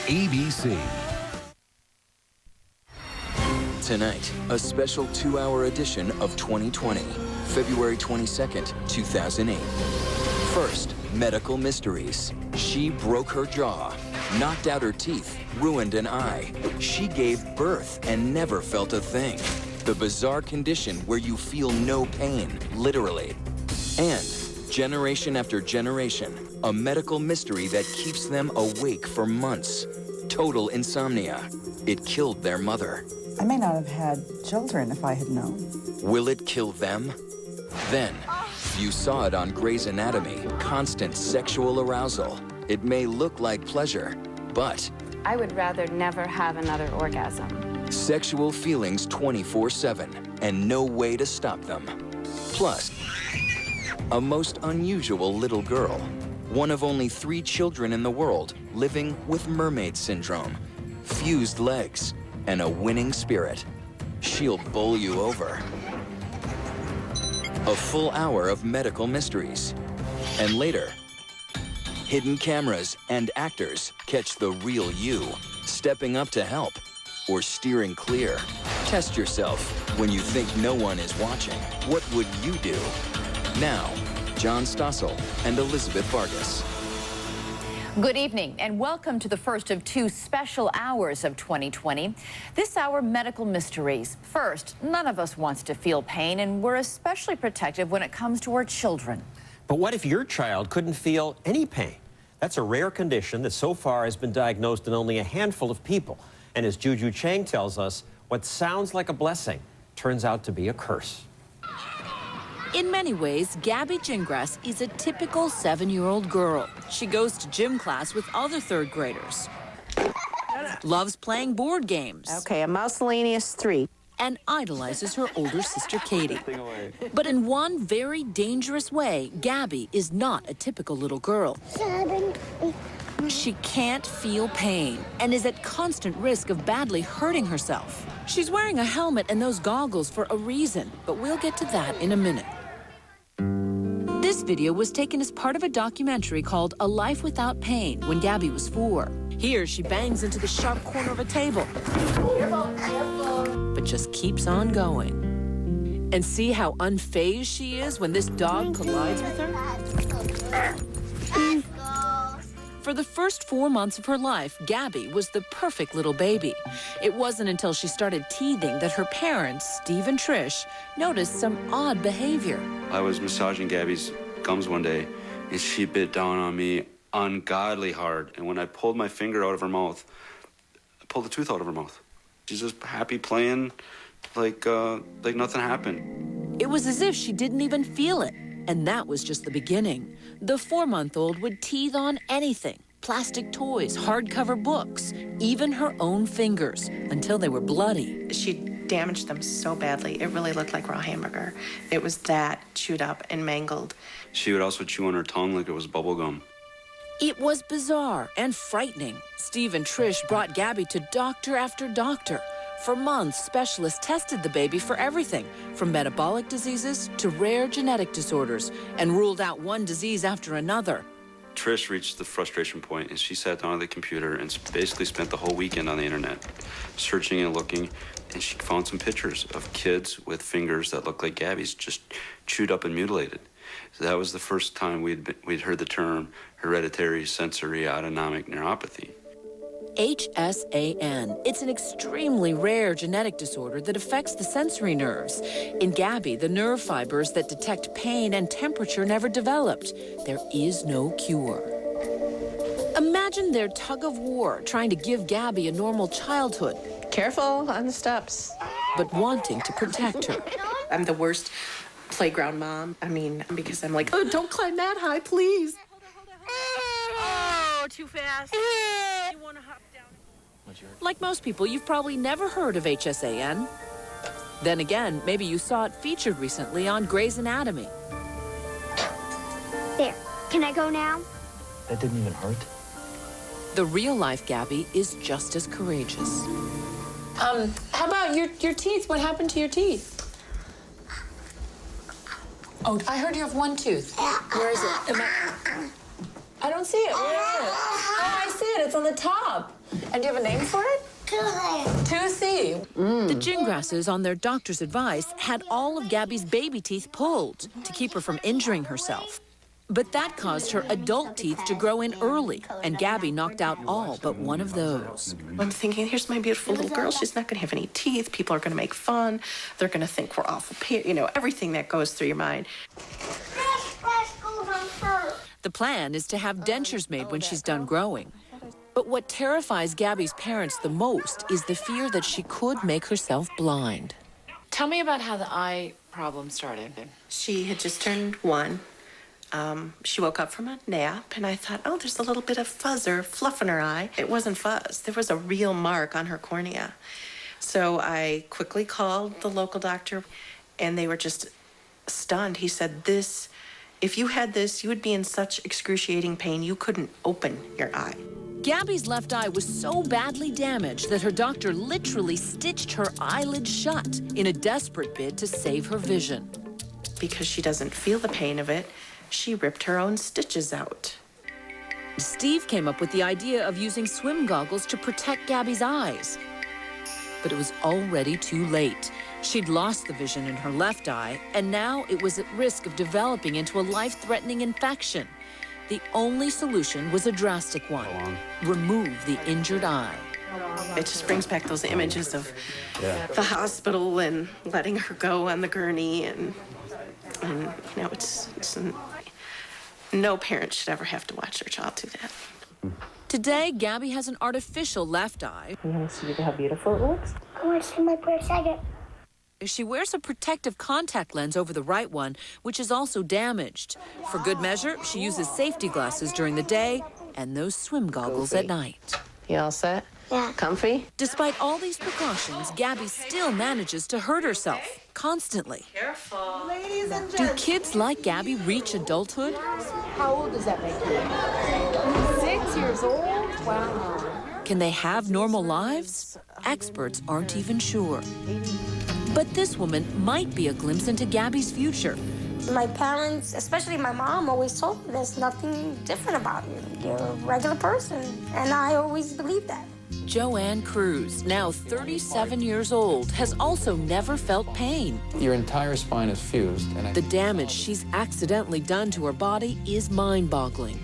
ABC. Tonight, a special 2-hour edition of 2020, February 22nd, 2008. First, medical mysteries. She broke her jaw, knocked out her teeth, ruined an eye. She gave birth and never felt a thing. The bizarre condition where you feel no pain, literally. And generation after generation, a medical mystery that keeps them awake for months. Total insomnia. It killed their mother. I may not have had children if I had known. Will it kill them? Then, you saw it on Grey's Anatomy, constant sexual arousal. It may look like pleasure, but I would rather never have another orgasm. sexual feelings 24/7, and no way to stop them. Plus, a most unusual little girl, one of only 3 children in the world living with Mermaid Syndrome, fused legs, and a winning spirit. She'll bowl you over. A full hour of medical mysteries. And later, hidden cameras and actors catch the real you, stepping up to help or steering clear. Test yourself when you think no one is watching. What would you do? Now, John Stossel and Elizabeth Vargas. Good evening and welcome to the first of 2 special hours of 2020. This hour, medical mysteries. First, none of us wants to feel pain, and we're especially protective when it comes to our children. But what if your child couldn't feel any pain? That's a rare condition that so far has been diagnosed in only a handful of people. And as Juju Chang tells us, what sounds like a blessing turns out to be a curse. In many ways, Gabby Gingras is a typical 7-year-old girl. She goes to gym class with other 3rd graders. Loves playing board games. Okay, a miscellaneous 3. And idolizes her older sister, Katie. But in one very dangerous way, Gabby is not a typical little girl. She can't feel pain and is at constant risk of badly hurting herself. She's wearing a helmet and those goggles for a reason, but we'll get to that in a minute. This video was taken as part of a documentary called A Life Without Pain when Gabby was 4. Here, she bangs into the sharp corner of a table, but just keeps on going. And see how unfazed she is when this dog collides with her? For the first 4 months of her life, Gabby was the perfect little baby. It wasn't until she started teething that her parents, Steve and Trish, noticed some odd behavior. I was massaging Gabby's gums one day, and she bit down on me ungodly hard. And when I pulled my finger out of her mouth, I pulled a tooth out of her mouth. She's just happy playing like nothing happened. It was as if she didn't even feel it. And that was just the beginning. The 4-month-old would teethe on anything. Plastic toys, hardcover books, even her own fingers, until they were bloody. She damaged them so badly, it really looked like raw hamburger. It was that chewed up and mangled. She would also chew on her tongue like it was bubble gum. It was bizarre and frightening. Steve and Trish brought Gabby to doctor after doctor. For months, specialists tested the baby for everything, from metabolic diseases to rare genetic disorders, and ruled out one disease after another. Trish reached the frustration point, and she sat down at the computer and basically spent the whole weekend on the internet, searching and looking, and she found some pictures of kids with fingers that looked like Gabby's, just chewed up and mutilated. So that was the first time we'd heard the term hereditary sensory autonomic neuropathy. HSAN. It's an extremely rare genetic disorder that affects the sensory nerves. In Gabby, the nerve fibers that detect pain and temperature never developed. There is no cure. Imagine their tug of war trying to give Gabby a normal childhood. Careful on the steps. But wanting to protect her. I'm the worst playground mom. I mean, because I'm like, oh, don't climb that high, please. Oh, too fast. You want to hop down? Like most people, you've probably never heard of HSAN. Then again, maybe you saw it featured recently on Grey's Anatomy. There. Can I go now? That didn't even hurt. The real-life Gabby is just as courageous. How about your teeth? What happened to your teeth? Oh, I heard you have one tooth. Where is it? I don't see it. Where is it? Oh, I see it. It's on the top. And do you have a name for it? Toothy. The Gingrasses, on their doctor's advice, had all of Gabby's baby teeth pulled to keep her from injuring herself. But that caused her adult teeth to grow in early, and Gabby knocked out all but one of those. I'm thinking, here's my beautiful little girl. She's not going to have any teeth. People are going to make fun. They're going to think we're awful, you know, everything that goes through your mind. The plan is to have dentures made when she's done growing. But what terrifies Gabby's parents the most is the fear that she could make herself blind. Tell me about how the eye problem started. She had just turned 1. She woke up from a nap, and I thought, oh, there's a little bit of fuzz or fluff in her eye. It wasn't fuzz. There was a real mark on her cornea. So I quickly called the local doctor, and they were just stunned. He said, if you had this, you would be in such excruciating pain, you couldn't open your eye. Gabby's left eye was so badly damaged that her doctor literally stitched her eyelid shut in a desperate bid to save her vision. Because she doesn't feel the pain of it, she ripped her own stitches out. Steve came up with the idea of using swim goggles to protect Gabby's eyes. But it was already too late. She'd lost the vision in her left eye, and now it was at risk of developing into a life-threatening infection. The only solution was a drastic one: remove the injured eye. It just brings back those images of the hospital and letting her go on the gurney, and you know, no parent should ever have to watch their child do that. Today, Gabby has an artificial left eye. You want to see how beautiful it looks? I want to see my second. She wears a protective contact lens over the right one, which is also damaged. For good measure, she uses safety glasses during the day and those swim goggles at night. You all set? Yeah. Comfy? Despite all these precautions, Gabby still manages to hurt herself constantly. Careful. Ladies and Do gentlemen. kids like Gabby reach adulthood? How old does that make you? 6 years old? Wow. Can they have normal lives? Experts aren't even sure. But this woman might be a glimpse into Gabby's future. My parents, especially my mom, always told me there's nothing different about you. You're a regular person. And I always believed that. Joanne Cruz, now 37 years old, has also never felt pain. Your entire spine is fused. And The damage she's accidentally done to her body is mind-boggling.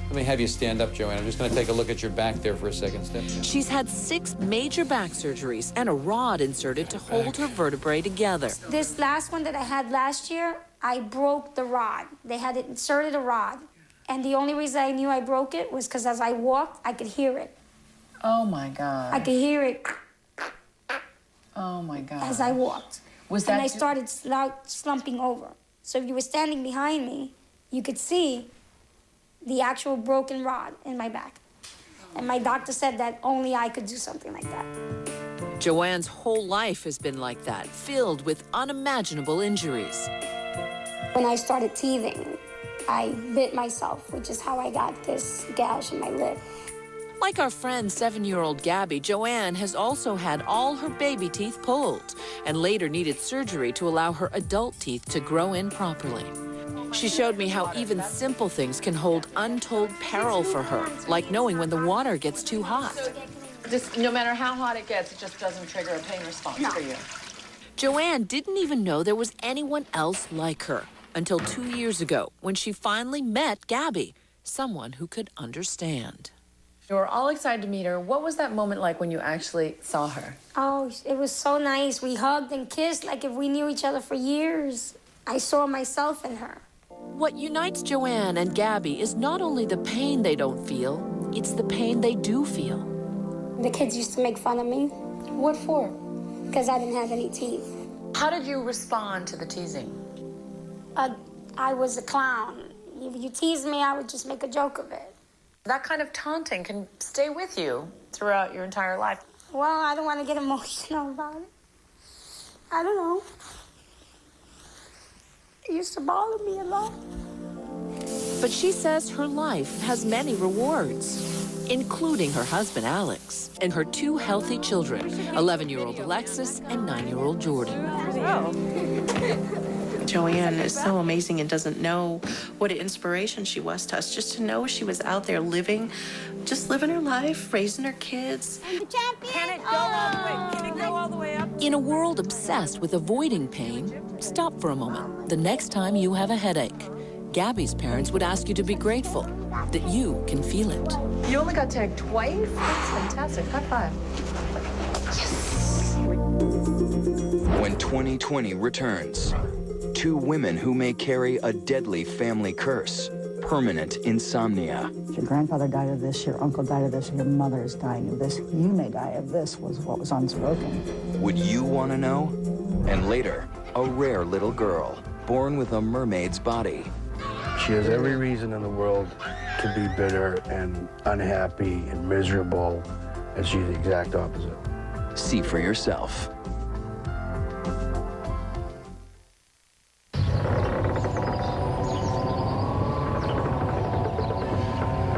Let me have you stand up, Joanne. I'm just going to take a look at your back there for a second. Step. She's had 6 major back surgeries and a rod inserted to hold her vertebrae together. This last one that I had last year, I broke the rod. They had it inserted a rod. And the only reason I knew I broke it was because as I walked, I could hear it. Oh, my God. I could hear it Oh, my God. as I walked. Was And that I started slumping over. So if you were standing behind me, you could see the actual broken rod in my back. And my doctor said that only I could do something like that. Joanne's whole life has been like that, filled with unimaginable injuries. When I started teething, I bit myself, which is how I got this gash in my lip. Like our friend 7-year-old Gabby, Joanne has also had all her baby teeth pulled and later needed surgery to allow her adult teeth to grow in properly. She showed me how even simple things can hold untold peril for her, like knowing when the water gets too hot. Just no matter how hot it gets, it just doesn't trigger a pain response for you. Joanne didn't even know there was anyone else like her until 2 years ago when she finally met Gabby, someone who could understand. We were all excited to meet her. What was that moment like when you actually saw her? Oh, it was so nice. We hugged and kissed like if we knew each other for years. I saw myself in her. What unites Joanne and Gabby is not only the pain they don't feel, it's the pain they do feel. The kids used to make fun of me What for? because I didn't have any teeth. How did you respond to the teasing? I was a clown. If you teased me, I would just make a joke of it. That kind of taunting can stay with you throughout your entire life. Well, I don't want to get emotional about it. I don't know. It used to bother me a lot. But she says her life has many rewards, including her husband, Alex, and her 2 healthy children, 11-year-old Alexis and 9-year-old Jordan. Joanne is so amazing and doesn't know what an inspiration she was to us. Just to know she was out there living her life, raising her kids. I'm the champion. Can it go all the way? Can it go all the way up? In a world obsessed with avoiding pain, stop for a moment. The next time you have a headache, Gabby's parents would ask you to be grateful that you can feel it. You only got tagged twice? That's fantastic. High five. Yes. When 2020 returns, two women who may carry a deadly family curse, permanent insomnia. Your grandfather died of this, your uncle died of this, your mother is dying of this. You may die of this was what was unspoken. Would you want to know? And later, a rare little girl, born with a mermaid's body. She has every reason in the world to be bitter and unhappy and miserable, and she's the exact opposite. See for yourself.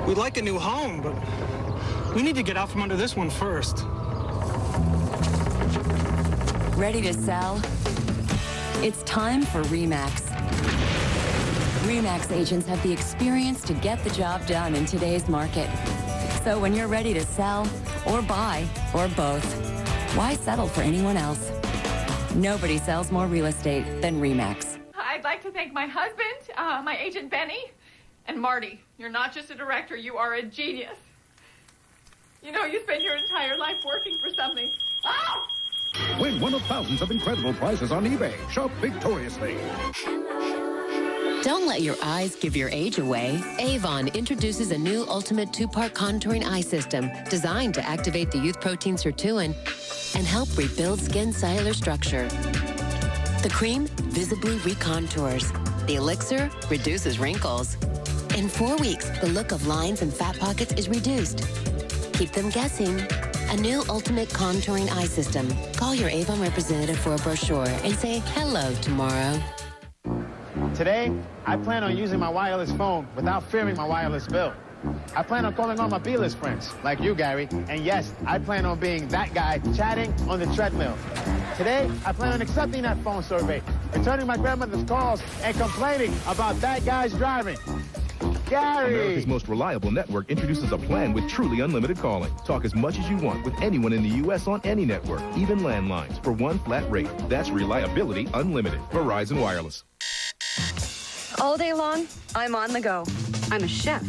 We'd like a new home, but we need to get out from under this one first. Ready to sell? It's time for RE/MAX. RE/MAX agents have the experience to get the job done in today's market. So when you're ready to sell, or buy, or both, why settle for anyone else? Nobody sells more real estate than RE/MAX. I'd like to thank my husband, my agent Benny, and Marty. You're not just a director, you are a genius. You know, you spend your entire life working for something. Oh! Win one of thousands of incredible prizes on eBay. Shop victoriously. Don't let your eyes give your age away. Avon introduces a new ultimate two-part contouring eye system designed to activate the youth protein sirtuin and help rebuild skin cellular structure. The cream visibly recontours. The elixir reduces wrinkles. In 4 weeks, the look of lines and fat pockets is reduced. Keep them guessing. A new ultimate contouring eye system. Call your Avon representative for a brochure and say hello tomorrow. Today, I plan on using my wireless phone without fearing my wireless bill. I plan on calling all my B-list friends, like you, Gary. And yes, I plan on being that guy chatting on the treadmill. Today, I plan on accepting that phone survey, returning my grandmother's calls, and complaining about that guy's driving. Gary! America's most reliable network introduces a plan with truly unlimited calling. Talk as much as you want with anyone in the U.S. on any network, even landlines, for one flat rate. That's reliability unlimited. Verizon Wireless. All day long, I'm on the go. I'm a chef,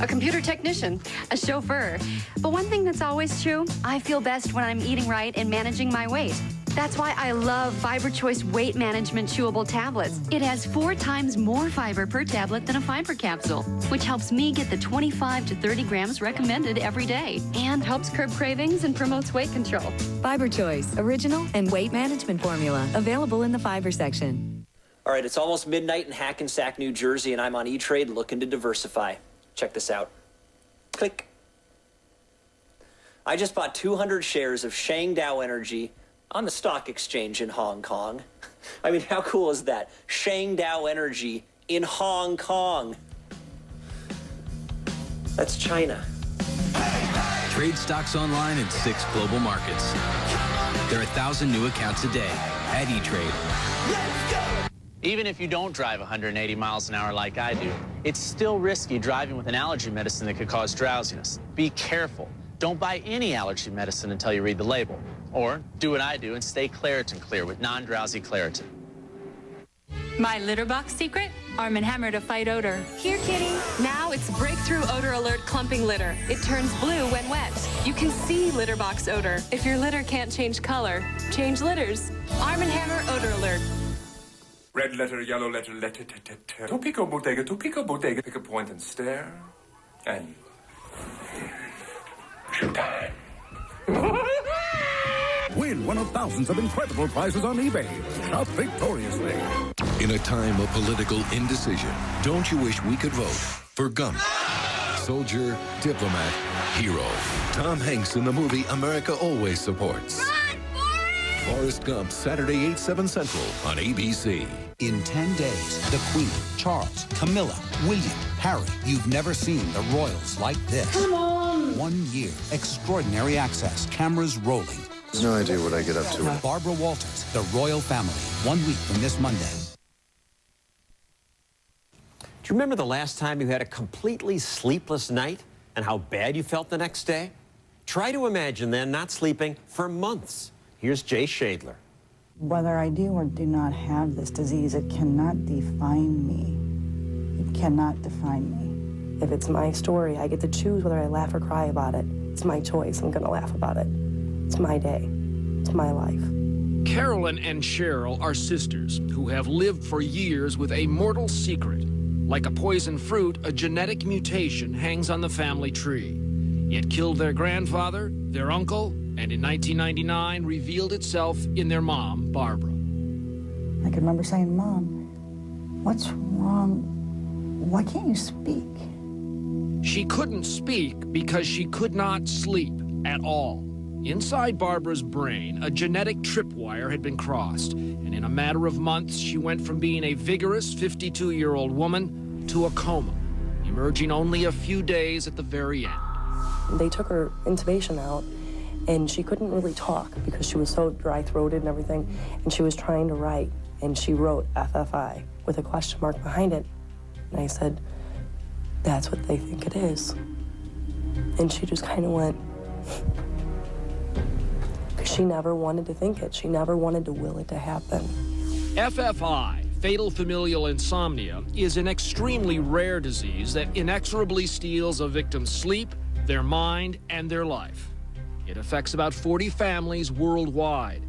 a computer technician, a chauffeur. But one thing that's always true, I feel best when I'm eating right and managing my weight. That's why I love Fiber Choice Weight Management Chewable Tablets. It has 4 times more fiber per tablet than a fiber capsule, which helps me get the 25 to 30 grams recommended every day and helps curb cravings and promotes weight control. Fiber Choice, original and weight management formula, available in the fiber section. All right, it's almost midnight in Hackensack, New Jersey, and I'm on E-Trade looking to diversify. Check this out. Click. I just bought 200 shares of Shangdao Energy on the stock exchange in Hong Kong. I mean, how cool is that? Shangdao Energy in Hong Kong. That's China. Trade stocks online in 6 global markets. There are 1,000 new accounts a day at E-Trade. Even if you don't drive 180 miles an hour like I do, it's still risky driving with an allergy medicine that could cause drowsiness. Be careful. Don't buy any allergy medicine until you read the label. Or do what I do and stay Claritin Clear with non-drowsy Claritin. My litter box secret? Arm & Hammer to fight odor. Here, kitty. Now it's Breakthrough Odor Alert Clumping Litter. It turns blue when wet. You can see litter box odor. If your litter can't change color, change litters. Arm & Hammer Odor Alert. Red letter, yellow letter, letter, Topico bodega, pick a point and stare. And showtime. Win one of thousands of incredible prizes on eBay. Shop victoriously. In a time of political indecision, don't you wish we could vote for Gump? Soldier, diplomat, hero. Tom Hanks in the movie America Always Supports. Forrest Gump, Saturday, 8, 7 Central on ABC. In 10 days, the Queen, Charles, Camilla, William, Harry. You've never seen the royals like this. Come on! 1 year, extraordinary access, cameras rolling. No idea what I get up to. Barbara Walters, The Royal Family, 1 week from this Monday. Do you remember the last time you had a completely sleepless night and how bad you felt the next day? Try to imagine then not sleeping for months. Here's Jay Shadler. Whether I do or do not have this disease, it cannot define me. It cannot define me. If it's my story, I get to choose whether I laugh or cry about it. It's my choice. I'm going to laugh about it. It's my day. It's my life. Carolyn and Cheryl are sisters who have lived for years with a mortal secret. Like a poison fruit, a genetic mutation hangs on the family tree. It killed their grandfather, their uncle, and in 1999 revealed itself in their mom, Barbara. I can remember saying, Mom, what's wrong? Why can't you speak? She couldn't speak because she could not sleep at all. Inside Barbara's brain, a genetic tripwire had been crossed, and in a matter of months, she went from being a vigorous 52-year-old woman to a coma, emerging only a few days at the very end. They took her intubation out, and she couldn't really talk because she was so dry-throated and everything, and she was trying to write, and she wrote FFI with a question mark behind it. And I said, that's what they think it is. And she just kind of went, because she never wanted to think it. She never wanted to will it to happen. FFI, fatal familial insomnia, is an extremely rare disease that inexorably steals a victim's sleep, their mind, and their life. It affects about 40 families worldwide.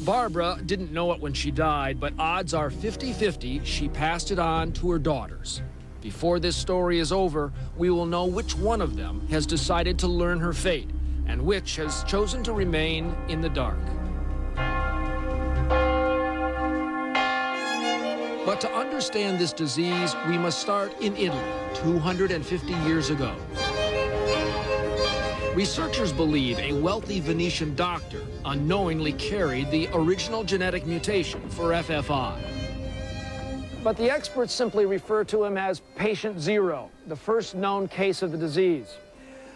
Barbara didn't know it when she died, but odds are 50-50 she passed it on to her daughters. Before this story is over, we will know which one of them has decided to learn her fate and which has chosen to remain in the dark. But to understand this disease, we must start in Italy, 250 years ago. Researchers believe a wealthy Venetian doctor unknowingly carried the original genetic mutation for FFI. But the experts simply refer to him as Patient Zero, the first known case of the disease.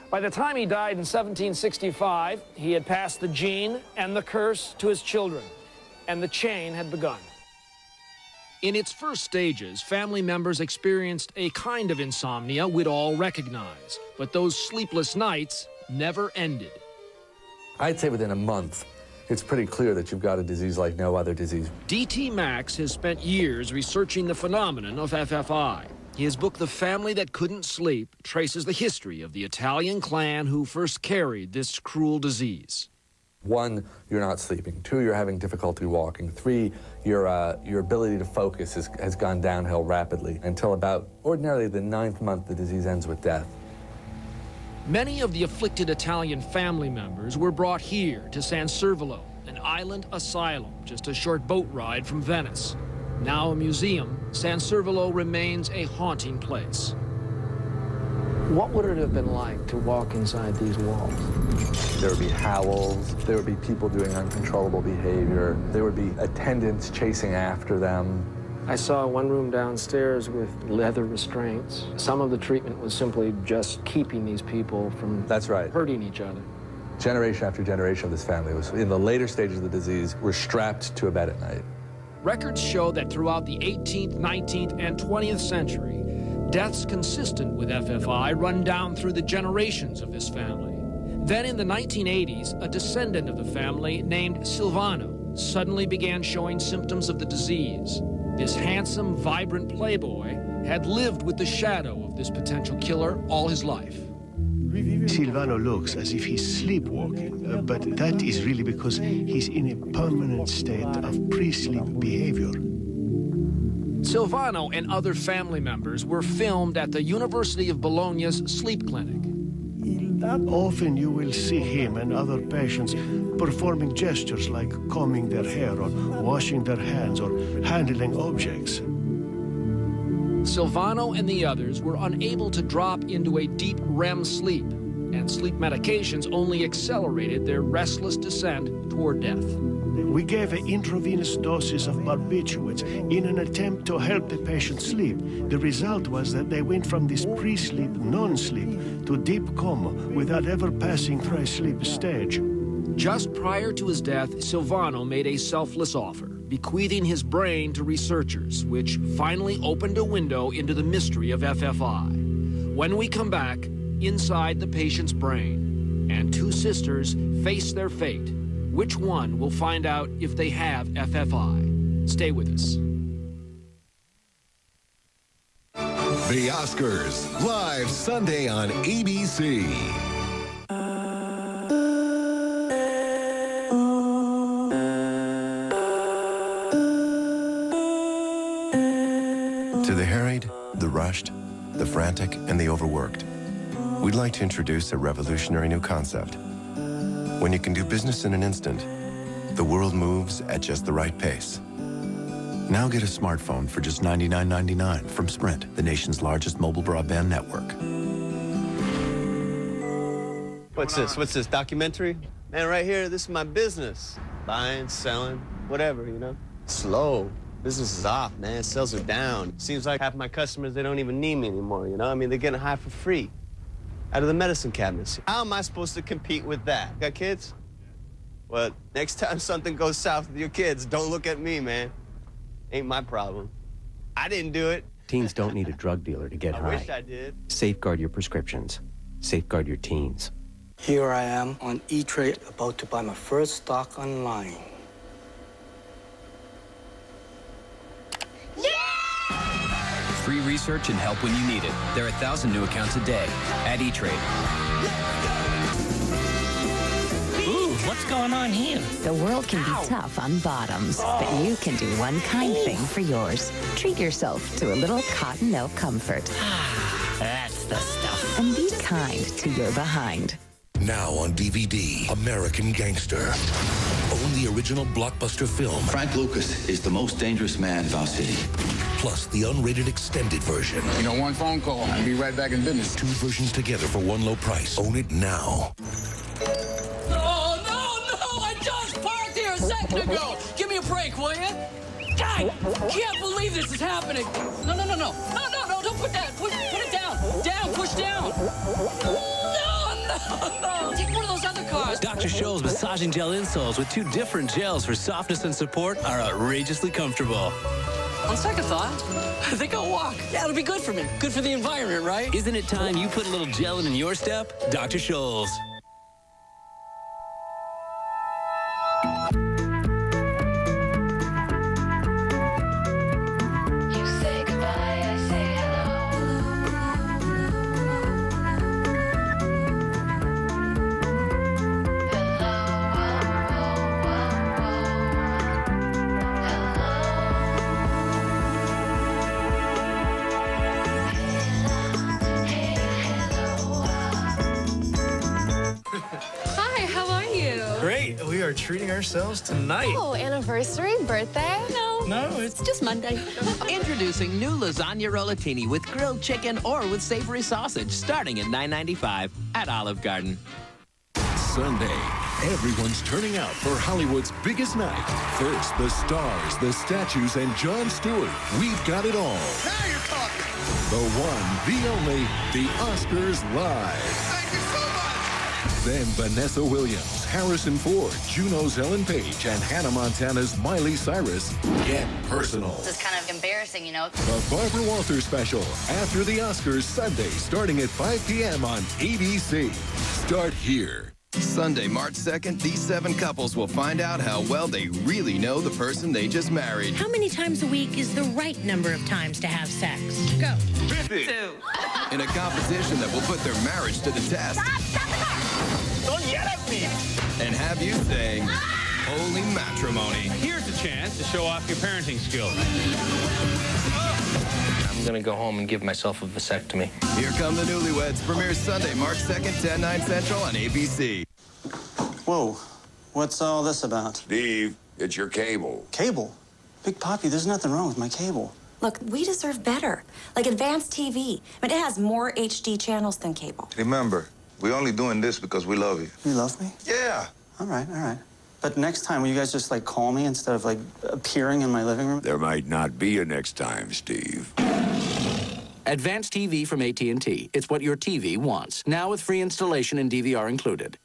By the time he died in 1765, he had passed the gene and the curse to his children, and the chain had begun. In its first stages, family members experienced a kind of insomnia we'd all recognize, but those sleepless nights never ended. I'd say within a month, it's pretty clear that you've got a disease like no other disease. D.T. Max has spent years researching the phenomenon of FFI. His book, The Family That Couldn't Sleep, traces the history of the Italian clan who first carried this cruel disease. 1, you're not sleeping. 2, you're having difficulty walking. 3, your ability to focus has gone downhill rapidly until about ordinarily the 9th month the disease ends with death. Many of the afflicted Italian family members were brought here to San Servolo, an island asylum just a short boat ride from Venice. Now a museum, San Servolo remains a haunting place. What would it have been like to walk inside these walls? There would be howls, there would be people doing uncontrollable behavior, there would be attendants chasing after them. I saw one room downstairs with leather restraints. Some of the treatment was simply just keeping these people from hurting each other. Generation after generation of this family was, in the later stages of the disease, were strapped to a bed at night. Records show that throughout the 18th, 19th, and 20th century, deaths consistent with FFI run down through the generations of this family. Then in the 1980s, a descendant of the family named Silvano suddenly began showing symptoms of the disease. This handsome, vibrant playboy had lived with the shadow of this potential killer all his life. Silvano looks as if he's sleepwalking, but that is really because he's in a permanent state of pre-sleep behavior. Silvano and other family members were filmed at the University of Bologna's sleep clinic. Often you will see him and other patients performing gestures like combing their hair or washing their hands or handling objects. Silvano and the others were unable to drop into a deep REM sleep, and sleep medications only accelerated their restless descent toward death. We gave intravenous doses of barbiturates in an attempt to help the patient sleep. The result was that they went from this pre-sleep, non-sleep to deep coma without ever passing through a sleep stage. Just prior to his death, Silvano made a selfless offer, bequeathing his brain to researchers, which finally opened a window into the mystery of FFI. When we come back, inside the patient's brain, and two sisters face their fate. Which one will find out if they have FFI? Stay with us. The Oscars, live Sunday on ABC. To the harried, the rushed, the frantic, and the overworked, we'd like to introduce a revolutionary new concept. When you can do business in an instant, the world moves at just the right pace. Now get a smartphone for just $99.99 from Sprint, the nation's largest mobile broadband network. What's this? What's this, documentary? Man, right here, this is my business. Buying, selling, whatever, you know? Slow. Business is off, man. Sales are down. Seems like half my customers, they don't even need me anymore, you know? I mean, they're getting high for free out of the medicine cabinets. How am I supposed to compete with that? Got kids? Well, next time something goes south with your kids, don't look at me, man. Ain't my problem. I didn't do it. Teens don't need a drug dealer to get high. I wish I did. Safeguard your prescriptions. Safeguard your teens. Here I am on E-Trade, about to buy my first stock online. Free research and help when you need it. There are 1,000 new accounts a day at E-Trade. Ooh, what's going on here? The world can be tough on bottoms, but you can do one kind thing for yours. Treat yourself to a little cotton milk comfort. That's the stuff. And be kind to your behind. Now on DVD, American Gangster. Own the original blockbuster film. Frank Lucas is the most dangerous man in our city. Plus the unrated extended version. You know, one phone call, I'll be right back in business. Two versions together for one low price. Own it now. Oh, no! I just parked here a second ago! Give me a break, will you? I can't believe this is happening! No, don't put that! Put it down! Down, push down! No! Take one of those other cars! Dr. Scholl's massaging gel insoles with two different gels for softness and support are outrageously comfortable. On second thought, I think I'll walk. Yeah, it'll be good for me. Good for the environment, right? Isn't it time you put a little gelin in your step? Dr. Scholl's. Treating ourselves tonight. Oh, anniversary, birthday? No, it's just Monday. Introducing new lasagna rollatini with grilled chicken or with savory sausage, starting at $9.95 at Olive Garden. Sunday, everyone's turning out for Hollywood's biggest night. First, the stars, the statues, and Jon Stewart. We've got it all. Now you're talking. The one, the only, the Oscars Live. Thank you so much. Then Vanessa Williams, Harrison Ford, Juno's Ellen Page, and Hannah Montana's Miley Cyrus get personal. This is kind of embarrassing, you know. The Barbara Walters Special, after the Oscars, Sunday, starting at 5 p.m. on ABC. Start here. Sunday, March 2nd, these 7 couples will find out how well they really know the person they just married. How many times a week is the right number of times to have sex? Go. 50. 2. In a competition that will put their marriage to the test. Stop the car! Don't yell at me! And have you saying, holy matrimony. Here's a chance to show off your parenting skills. I'm gonna go home and give myself a vasectomy. Here Come the Newlyweds premieres Sunday, March 2nd, 10, 9 Central on ABC. Whoa, what's all this about? Steve, it's your cable. Cable? Big Poppy, there's nothing wrong with my cable. Look, we deserve better. Like advanced TV. I mean, it has more HD channels than cable. Remember, we're only doing this because we love you. You love me? Yeah. All right. But next time, will you guys just, like, call me instead of, like, appearing in my living room? There might not be a next time, Steve. Advanced TV from AT&T. It's what your TV wants. Now with free installation and DVR included.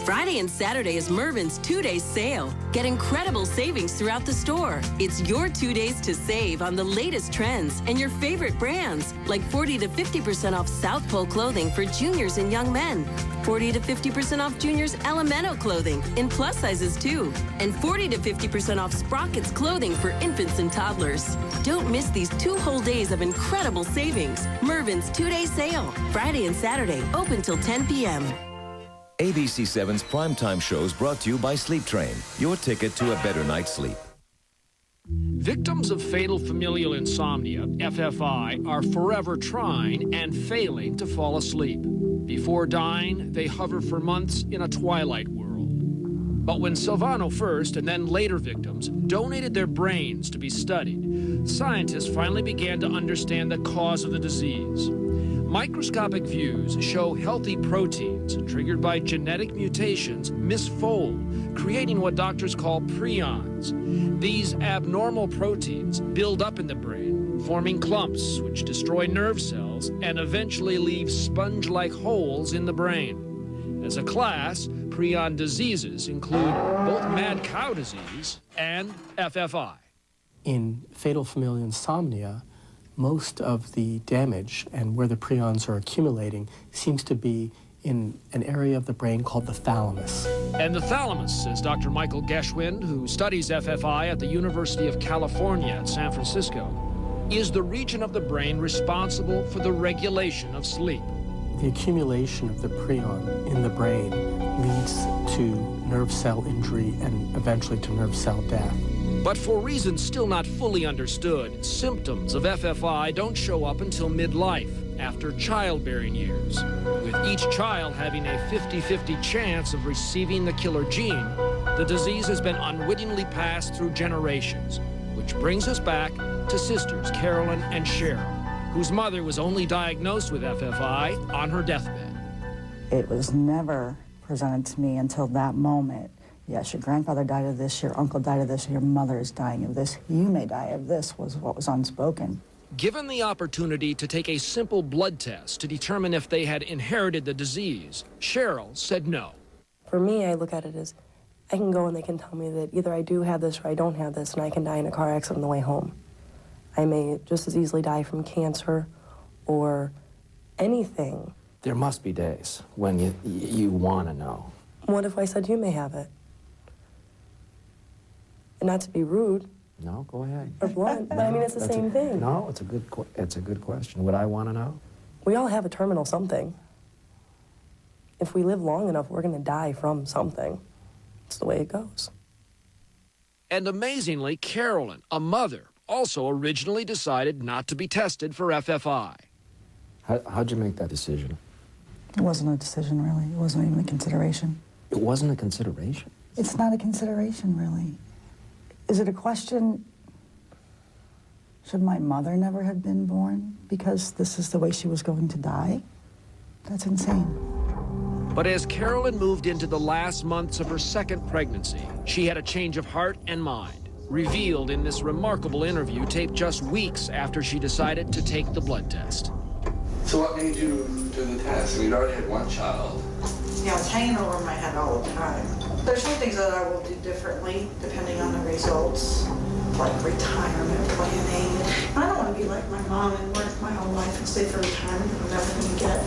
Friday and Saturday is Mervin's 2-day sale. Get incredible savings throughout the store. It's your 2 days to save on the latest trends and your favorite brands, like 40 to 50% off South Pole clothing for juniors and young men, 40 to 50% off juniors' Elemento clothing in plus sizes too, and 40 to 50% off Sprockets clothing for infants and toddlers. Don't miss these 2 whole days of incredible savings. Mervin's 2-day sale, Friday and Saturday, open till 10 p.m. ABC7's primetime shows brought to you by Sleep Train, your ticket to a better night's sleep. Victims of fatal familial insomnia, FFI, are forever trying and failing to fall asleep. Before dying, they hover for months in a twilight world. But when Silvano first and then later victims donated their brains to be studied, scientists finally began to understand the cause of the disease. Microscopic views show healthy proteins triggered by genetic mutations misfold, creating what doctors call prions. These abnormal proteins build up in the brain, forming clumps which destroy nerve cells and eventually leave sponge-like holes in the brain. As a class, prion diseases include both mad cow disease and FFI. In fatal familial insomnia, most of the damage and where the prions are accumulating seems to be in an area of the brain called the thalamus. And the thalamus, says Dr. Michael Geschwind, who studies FFI at the University of California at San Francisco, is the region of the brain responsible for the regulation of sleep. The accumulation of the prion in the brain leads to nerve cell injury and eventually to nerve cell death. But for reasons still not fully understood, symptoms of FFI don't show up until midlife, after childbearing years. With each child having a 50-50 chance of receiving the killer gene, the disease has been unwittingly passed through generations, which brings us back to sisters Carolyn and Cheryl, whose mother was only diagnosed with FFI on her deathbed. It was never presented to me until that moment. Yes, your grandfather died of this, your uncle died of this, your mother is dying of this, you may die of this, was what was unspoken. Given the opportunity to take a simple blood test to determine if they had inherited the disease, Cheryl said no. For me, I look at it as I can go and they can tell me that either I do have this or I don't have this, and I can die in a car accident on the way home. I may just as easily die from cancer or anything. There must be days when you want to know. What if I said you may have it? And not to be rude. No, go ahead. Or blunt, but I mean, it's the same thing. No, it's a good question. Would I want to know? We all have a terminal something. If we live long enough, we're going to die from something. It's the way it goes. And amazingly, Carolyn, a mother, also originally decided not to be tested for FFI. How'd you make that decision? It wasn't a decision, really. It wasn't even a consideration. It wasn't a consideration? It's not a consideration, really. Is it a question, should my mother never have been born because this is the way she was going to die? That's insane. But as Carolyn moved into the last months of her second pregnancy, she had a change of heart and mind, revealed in this remarkable interview taped just weeks after she decided to take the blood test. So what made you do the test? We'd already had one child. Yeah, it's hanging over my head all the time. There's some things that I will do differently depending on the results, like retirement planning. I don't want to be like my mom and work my whole life and save for retirement that I'm never going to get.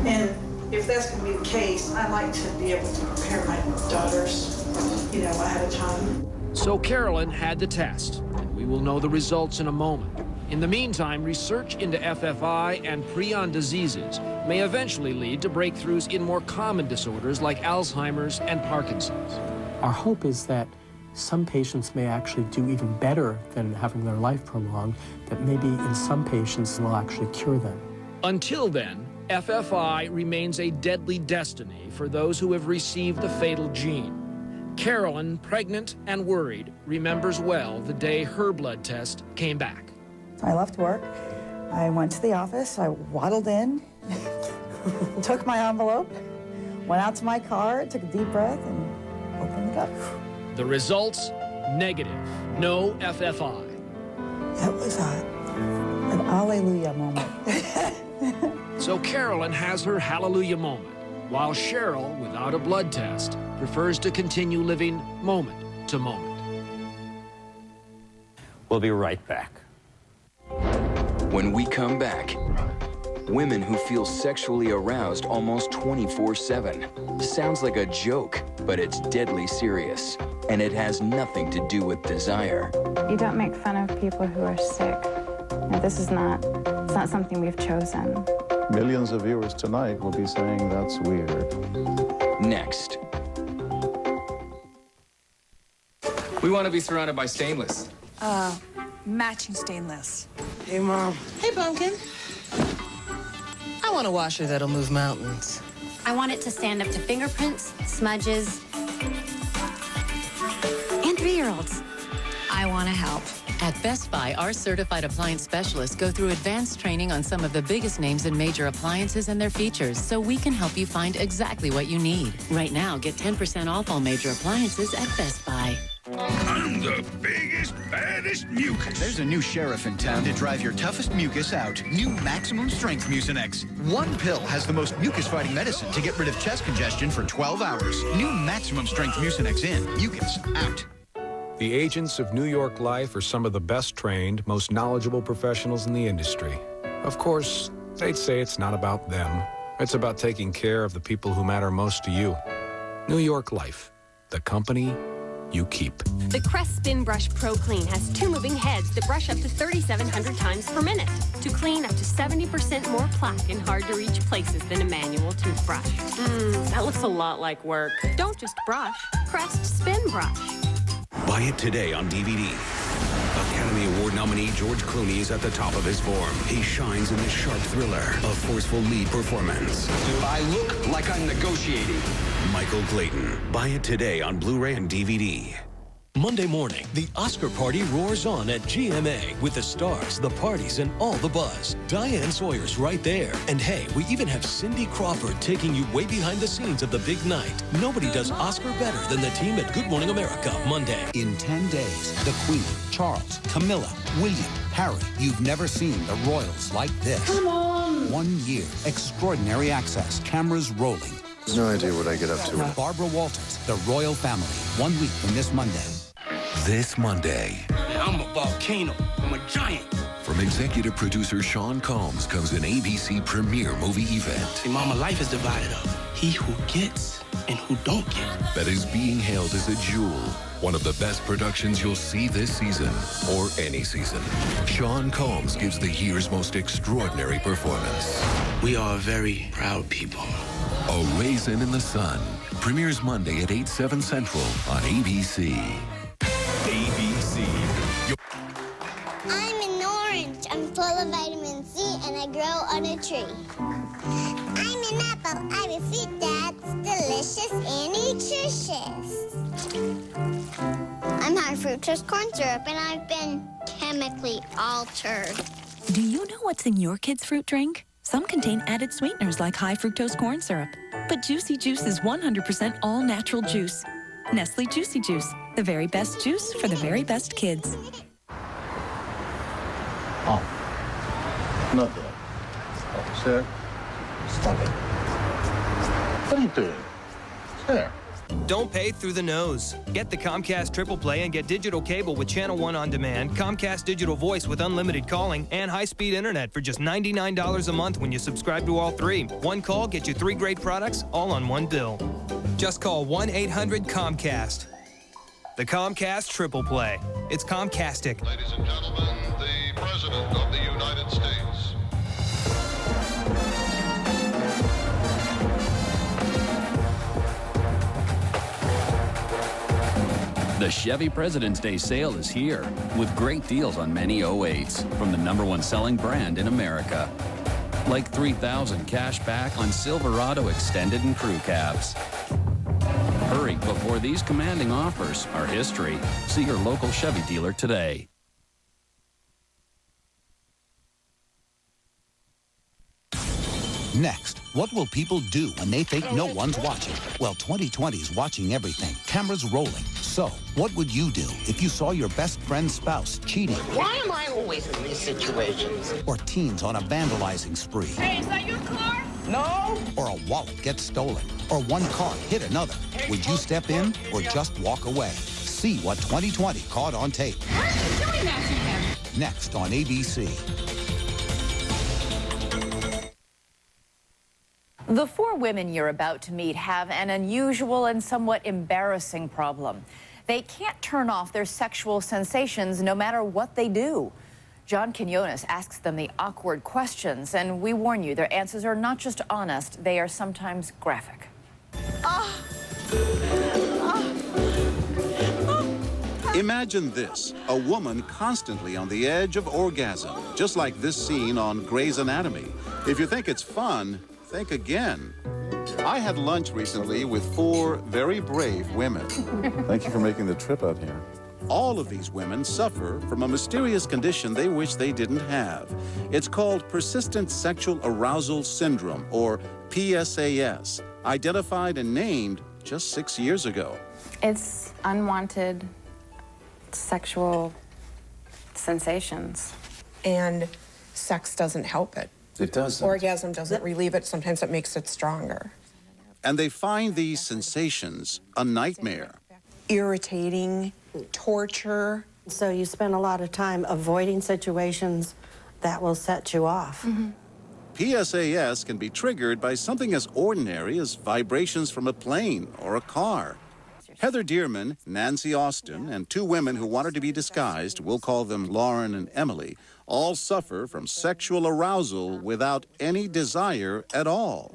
And if that's going to be the case, I'd like to be able to prepare my daughters, ahead of time. So Carolyn had the test, and we will know the results in a moment. In the meantime, research into FFI and prion diseases may eventually lead to breakthroughs in more common disorders like Alzheimer's and Parkinson's. Our hope is that some patients may actually do even better than having their life prolonged, that maybe in some patients will actually cure them. Until then, FFI remains a deadly destiny for those who have received the fatal gene. Carolyn, pregnant and worried, remembers well the day her blood test came back. I left work, I went to the office, I waddled in, took my envelope, went out to my car, took a deep breath, and opened it up. The results, negative, no FFI. It was an hallelujah moment. So Carolyn has her hallelujah moment, while Cheryl, without a blood test, prefers to continue living moment to moment. We'll be right back. When we come back, women who feel sexually aroused almost 24/7. Sounds like a joke, but it's deadly serious. And it has nothing to do with desire. You don't make fun of people who are sick. Now, this is not something we've chosen. Millions of viewers tonight will be saying that's weird. Next. We want to be surrounded by stainless. Matching stainless. Hey, Mom. Hey, Pumpkin. I want a washer that'll move mountains. I want it to stand up to fingerprints, smudges, and 3-year-olds. I want to help. At Best Buy, our certified appliance specialists go through advanced training on some of the biggest names in major appliances and their features, so we can help you find exactly what you need. Right now, get 10% off all major appliances at Best Buy. I'm the biggest, baddest mucus. There's a new sheriff in town to drive your toughest mucus out. New Maximum Strength Mucinex. One pill has the most mucus-fighting medicine to get rid of chest congestion for 12 hours. New Maximum Strength Mucinex in, mucus out. The agents of New York Life are some of the best trained, most knowledgeable professionals in the industry. Of course, they'd say it's not about them. It's about taking care of the people who matter most to you. New York Life, the company you keep. The Crest Spin Brush Pro Clean has 2 moving heads that brush up to 3,700 times per minute to clean up to 70% more plaque in hard-to-reach places than a manual toothbrush. That looks a lot like work. Don't just brush. Crest Spin Brush. Buy it today on DVD. Academy Award nominee George Clooney is at the top of his form. He shines in this sharp thriller, a forceful lead performance. Do I look like I'm negotiating? Michael Clayton. Buy it today on Blu-ray and DVD. Monday morning, the Oscar party roars on at GMA with the stars, the parties, and all the buzz. Diane Sawyer's right there. And hey, we even have Cindy Crawford taking you way behind the scenes of the big night. Nobody does Oscar better than the team at Good Morning America, Monday. In 10 days, the Queen, Charles, Camilla, William, Harry. You've never seen the royals like this. Come on! 1 year, extraordinary access, cameras rolling. No idea what I get up to. Barbara Walters, The Royal Family. 1 week from this Monday. This Monday. I'm a volcano. I'm a giant. From executive producer Sean Combs comes an ABC premiere movie event. See, Mama, life is divided up. He who gets and who don't get. That is being hailed as a jewel. One of the best productions you'll see this season, or any season. Sean Combs gives the year's most extraordinary performance. We are a very proud people. A Raisin in the Sun. Premieres Monday at 8/7 Central on ABC. ABC. I'm an orange. I'm full of vitamin C and I grow on a tree. I'm an apple. I'm a fruit that's delicious and nutritious. I'm high fructose corn syrup and I've been chemically altered. Do you know what's in your kid's fruit drink? Some contain added sweeteners like high fructose corn syrup. But Juicy Juice is 100% all-natural juice. Nestle Juicy Juice, the very best juice for the very best kids. Oh. Not that. Oh, sir. Stop it. What are you doing? Sir. Don't pay through the nose. Get the Comcast Triple Play and get digital cable with Channel 1 on demand, Comcast Digital Voice with unlimited calling, and high-speed internet for just $99 a month when you subscribe to all 3. One call gets you 3 great products, all on one bill. Just call 1-800-COMCAST. The Comcast Triple Play. It's Comcastic. Ladies and gentlemen, the President of the United States. The Chevy President's Day sale is here with great deals on many 08s from the #1 selling brand in America. Like $3,000 cash back on Silverado extended and crew cabs. Hurry before these commanding offers are history. See your local Chevy dealer today. Next, what will people do when they think no one's watching? Well, 2020's watching everything. Cameras rolling. So, what would you do if you saw your best friend's spouse cheating? Why am I always in these situations? Or teens on a vandalizing spree? Hey, is that your car? No. Or a wallet gets stolen, or one car hit another. Would you step in or just walk away? See what 2020 caught on tape. Why are you doing that to him? Next on ABC. The four women you're about to meet have an unusual and somewhat embarrassing problem. They can't turn off their sexual sensations no matter what they do. John Quinones asks them the awkward questions, and we warn you, their answers are not just honest, they are sometimes graphic. Imagine this, a woman constantly on the edge of orgasm, just like this scene on Grey's Anatomy. If you think it's fun, think again. I had lunch recently with 4 very brave women. Thank you for making the trip out here. All of these women suffer from a mysterious condition they wish they didn't have. It's called Persistent Sexual Arousal Syndrome, or PSAS, identified and named just 6 years ago. It's unwanted sexual sensations. And sex doesn't help it. It doesn't. Orgasm doesn't relieve it. Sometimes it makes it stronger. And they find these sensations a nightmare. Irritating, torture. So you spend a lot of time avoiding situations that will set you off. PSAS can be triggered by something as ordinary as vibrations from a plane or a car. Heather Dearman, Nancy Austin, and 2 women who wanted to be disguised, we'll call them Lauren and Emily, all suffer from sexual arousal without any desire at all.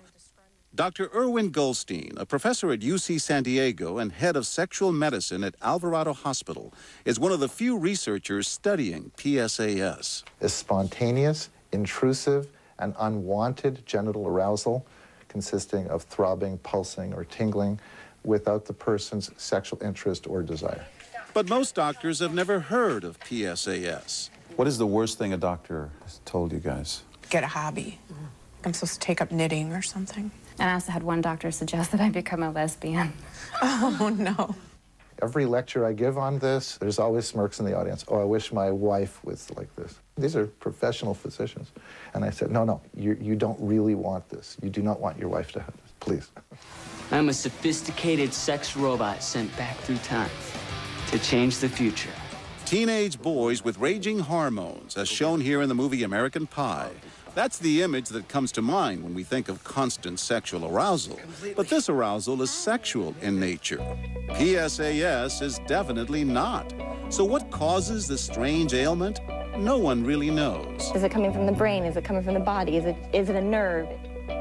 Dr. Irwin Goldstein, a professor at UC San Diego and head of sexual medicine at Alvarado Hospital, is one of the few researchers studying PSAS. Is spontaneous, intrusive, and unwanted genital arousal consisting of throbbing, pulsing, or tingling without the person's sexual interest or desire. But most doctors have never heard of PSAS. What is the worst thing a doctor has told you guys? Get a hobby. I'm supposed to take up knitting or something. And I also had one doctor suggest that I become a lesbian. Oh, no. Every lecture I give on this, there's always smirks in the audience. Oh, I wish my wife was like this. These are professional physicians. And I said, no, you don't really want this. You do not want your wife to have this, please. I'm a sophisticated sex robot sent back through time to change the future. Teenage boys with raging hormones, as shown here in the movie American Pie. That's the image that comes to mind when we think of constant sexual arousal. But this arousal is sexual in nature. PSAS is definitely not. So what causes this strange ailment? No one really knows. Is it coming from the brain? Is it coming from the body? Is it a nerve?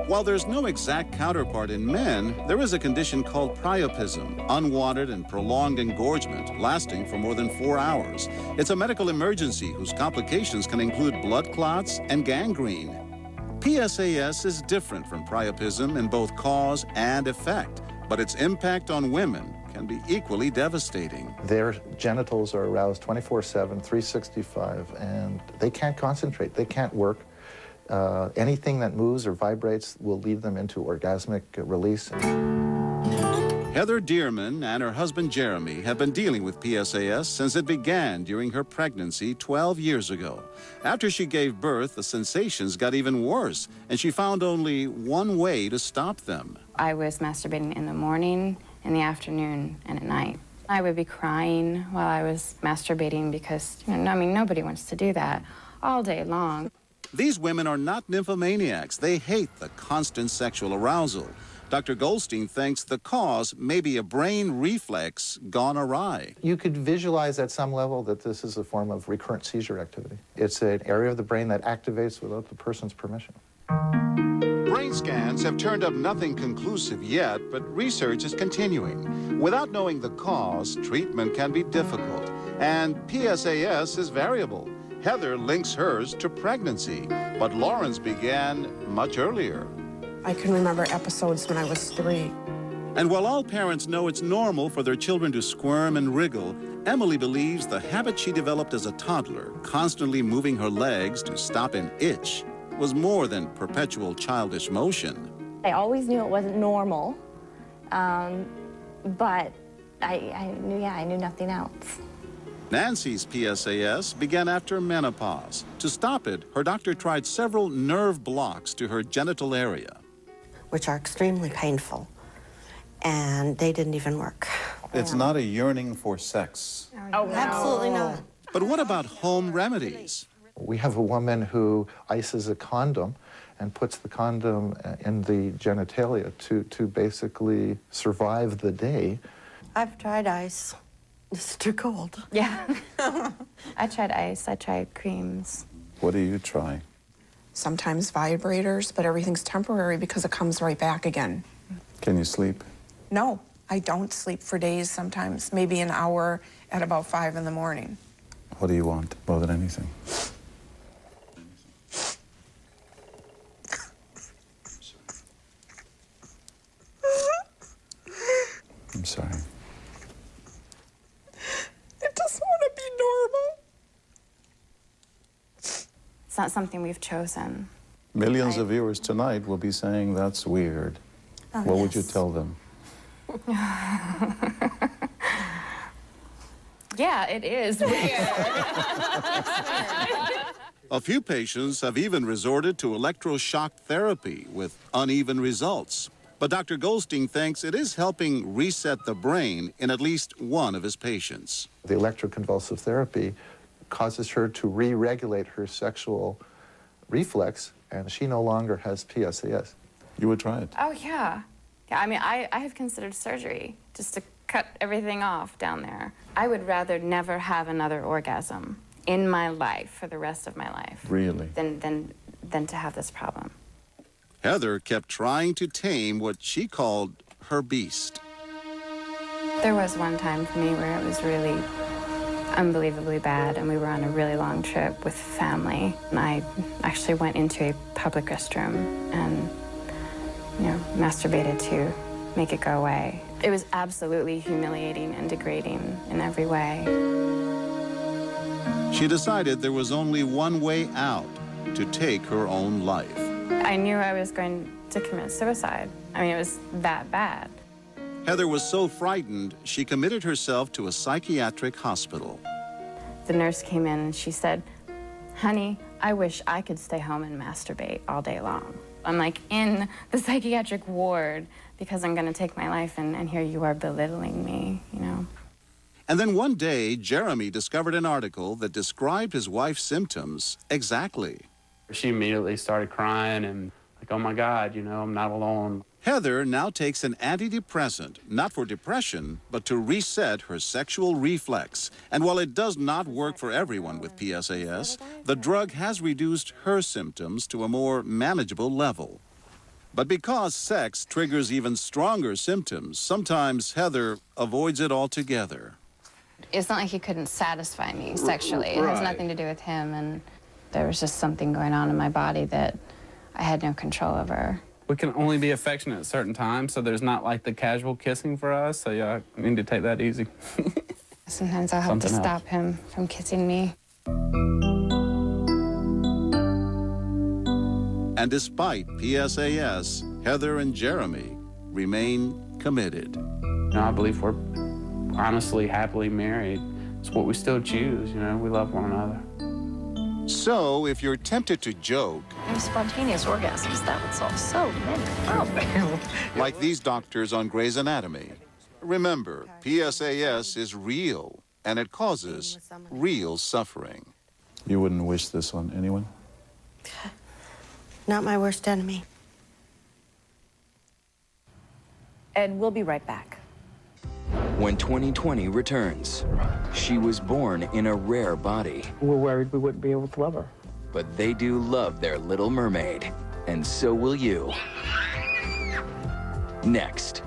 While there's no exact counterpart in men, there is a condition called priapism, unwanted and prolonged engorgement lasting for more than 4 hours. It's a medical emergency whose complications can include blood clots and gangrene. PSAS is different from priapism in both cause and effect, but its impact on women can be equally devastating. Their genitals are aroused 24/7, 365, and they can't concentrate, they can't work. Anything that moves or vibrates will lead them into orgasmic release. Heather Dearman and her husband Jeremy have been dealing with PSAS since it began during her pregnancy 12 years ago. After she gave birth, the sensations got even worse, and she found only one way to stop them. I was masturbating in the morning, in the afternoon, and at night. I would be crying while I was masturbating because, nobody wants to do that all day long. These women are not nymphomaniacs. They hate the constant sexual arousal. Dr. Goldstein thinks the cause may be a brain reflex gone awry. You could visualize at some level that this is a form of recurrent seizure activity. It's an area of the brain that activates without the person's permission. Brain scans have turned up nothing conclusive yet, but research is continuing. Without knowing the cause, treatment can be difficult, and PSAS is variable. Heather links hers to pregnancy, but Lauren's began much earlier. I can remember episodes when I was 3. And while all parents know it's normal for their children to squirm and wriggle, Emily believes the habit she developed as a toddler, constantly moving her legs to stop an itch, was more than perpetual childish motion. I always knew it wasn't normal, but I knew nothing else. Nancy's PSAS began after menopause. To stop it, her doctor tried several nerve blocks to her genital area. which are extremely painful, and they didn't even work. It's not a yearning for sex. Oh, no. Absolutely not. But what about home remedies? We have a woman who ices a condom and puts the condom in the genitalia to basically survive the day. I've tried ice. It's too cold. Yeah. I tried ice. I tried creams. What do you try? Sometimes vibrators, but everything's temporary because it comes right back again. Can you sleep? No, I don't sleep for days sometimes, maybe an hour at about 5 in the morning. What do you want more than anything? I'm sorry. I just want to be normal. It's not something we've chosen. Millions of viewers tonight will be saying that's weird. What would you tell them? Yeah, it is weird. A few patients have even resorted to electroshock therapy with uneven results. But Dr. Goldstein thinks it is helping reset the brain in at least one of his patients. The electroconvulsive therapy causes her to re-regulate her sexual reflex, and she no longer has PSAS. You would try it? Oh, yeah. Yeah, I mean, I have considered surgery just to cut everything off down there. I would rather never have another orgasm in my life for the rest of my life. Really? Than to have this problem. Heather kept trying to tame what she called her beast. There was one time for me where it was really unbelievably bad, and we were on a really long trip with family, and I actually went into a public restroom and, masturbated to make it go away. It was absolutely humiliating and degrading in every way. She decided there was only one way out, to take her own life. I knew I was going to commit suicide. I mean, it was that bad. Heather was so frightened, she committed herself to a psychiatric hospital. The nurse came in and she said, "Honey, I wish I could stay home and masturbate all day long. I'm like in the psychiatric ward because I'm going to take my life, and here you are belittling me, And then one day, Jeremy discovered an article that described his wife's symptoms exactly. She immediately started crying and like, oh my God, I'm not alone. Heather now takes an antidepressant, not for depression, but to reset her sexual reflex. And while it does not work for everyone with PSAS, the drug has reduced her symptoms to a more manageable level. But because sex triggers even stronger symptoms, sometimes Heather avoids it altogether. It's not like he couldn't satisfy me sexually. It has nothing to do with him, and there was just something going on in my body that I had no control over. We can only be affectionate at certain times, so there's not like the casual kissing for us, so yeah, I need to take that easy. Sometimes I'll have to stop him from kissing me. And despite PSAS, Heather and Jeremy remain committed. I believe we're honestly happily married. It's what we still choose, we love one another. So, if you're tempted to joke, spontaneous orgasms, that would solve so many problems. like these doctors on Grey's Anatomy, remember, PSAS is real, and it causes real suffering. You wouldn't wish this on anyone? Not my worst enemy. And we'll be right back. When 2020 returns, she was born in a rare body. We're worried we wouldn't be able to love her. But they do love their little mermaid, and so will you. Next.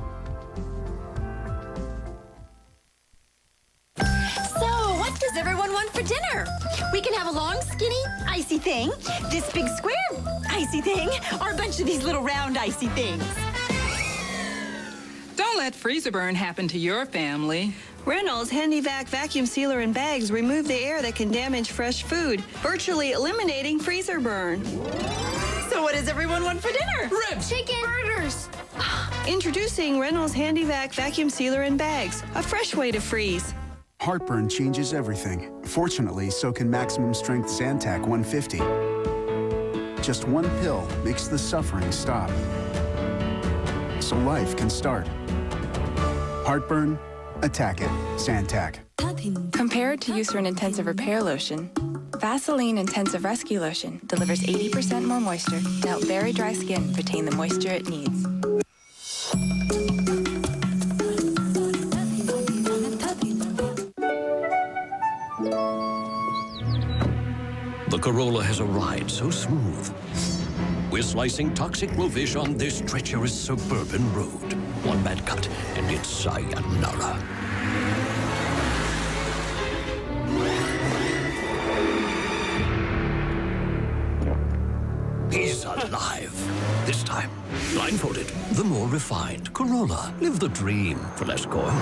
So, what does everyone want for dinner? We can have a long, skinny, icy thing, this big square icy thing, or a bunch of these little round icy things. Don't let freezer burn happen to your family. Reynolds HandyVac vacuum sealer and bags remove the air that can damage fresh food, virtually eliminating freezer burn. So what does everyone want for dinner? Ribs. Chicken. Burgers. Introducing Reynolds HandyVac vacuum sealer and bags, a fresh way to freeze. Heartburn changes everything. Fortunately, so can Maximum Strength Zantac 150. Just one pill makes the suffering stop. so life can start. Heartburn? Attack it. Zantac. Compared to Eucerin Intensive Repair Lotion, Vaseline Intensive Rescue Lotion delivers 80% more moisture to help very dry skin retain the moisture it needs. The Corolla has a ride so smooth. We're slicing toxic blowfish on this treacherous suburban road. One bad cut, and it's sayonara. He's alive. This time, blindfolded, the more refined Corolla. Live the dream for less coin.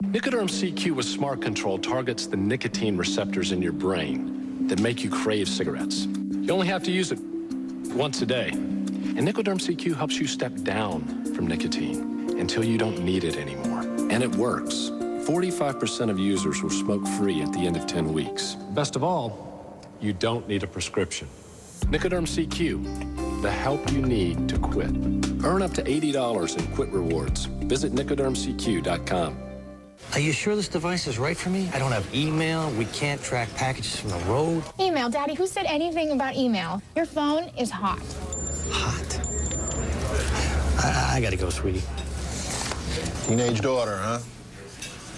Nicoderm CQ with Smart Control targets the nicotine receptors in your brain that make you crave cigarettes. You only have to use it once a day. And Nicoderm CQ helps you step down from nicotine until you don't need it anymore. And it works. 45% of users were smoke-free at the end of 10 weeks. Best of all, you don't need a prescription. Nicoderm CQ, the help you need to quit. Earn up to $80 in quit rewards. Visit nicodermcq.com. Are you sure this device is right for me? I don't have email. We can't track packages from the road. Email, Daddy. Who said anything about email? Your phone is hot. Hot. I gotta go, sweetie. Teenage daughter, huh?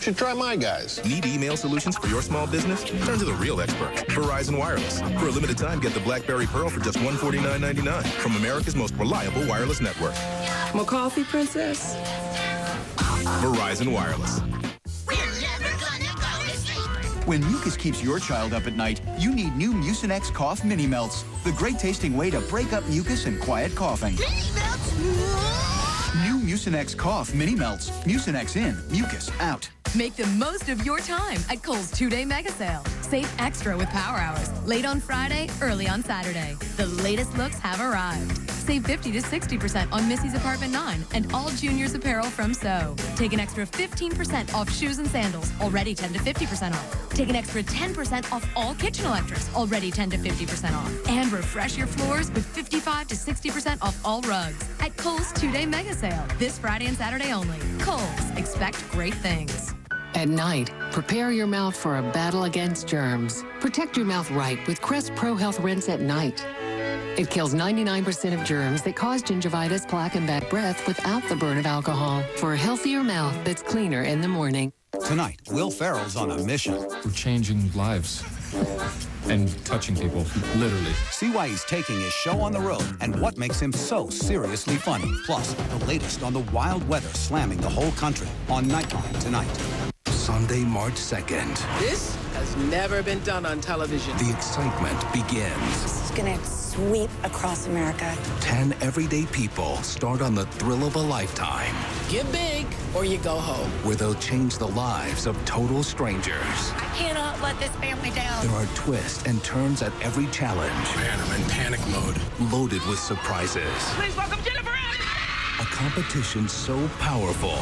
Should try my guys. Need email solutions for your small business? Turn to the real experts, Verizon Wireless. For a limited time, get the BlackBerry Pearl for just $149.99 from America's most reliable wireless network. More coffee, princess? Verizon Wireless. When mucus keeps your child up at night, you need new Mucinex Cough Mini Melts, the great-tasting way to break up mucus and quiet coughing. New Mucinex Cough Mini Melts. Mucinex in, mucus out. Make the most of your time at Kohl's 2-day mega sale. Save extra with Power Hours. Late on Friday, early on Saturday. The latest looks have arrived. Save 50 to 60% on Missy's Apartment 9 and all juniors apparel from So. Take an extra 15% off shoes and sandals, already 10 to 50% off. Take an extra 10% off all kitchen electrics, already 10 to 50% off. And refresh your floors with 55 to 60% off all rugs at Kohl's 2-day mega sale. This Friday and Saturday only. Kohl's. Expect great things. At night, prepare your mouth for a battle against germs. Protect your mouth right with Crest Pro Health Rinse at night. It kills 99% of germs that cause gingivitis, plaque, and bad breath without the burn of alcohol. For a healthier mouth that's cleaner in the morning. Tonight, Will Ferrell's on a mission. We're changing lives and touching people, literally. See why he's taking his show on the road and what makes him so seriously funny. Plus, the latest on the wild weather slamming the whole country on Nightline tonight. Sunday, March 2nd. This has never been done on television. The excitement begins. This is going to sweep across America. 10 everyday people start on the thrill of a lifetime. Get big or you go home. Where they'll change the lives of total strangers. I cannot let this family down. There are twists and turns at every challenge. Man, I'm in panic mode. Loaded with surprises. Please welcome Jennifer Aniston! A competition so powerful.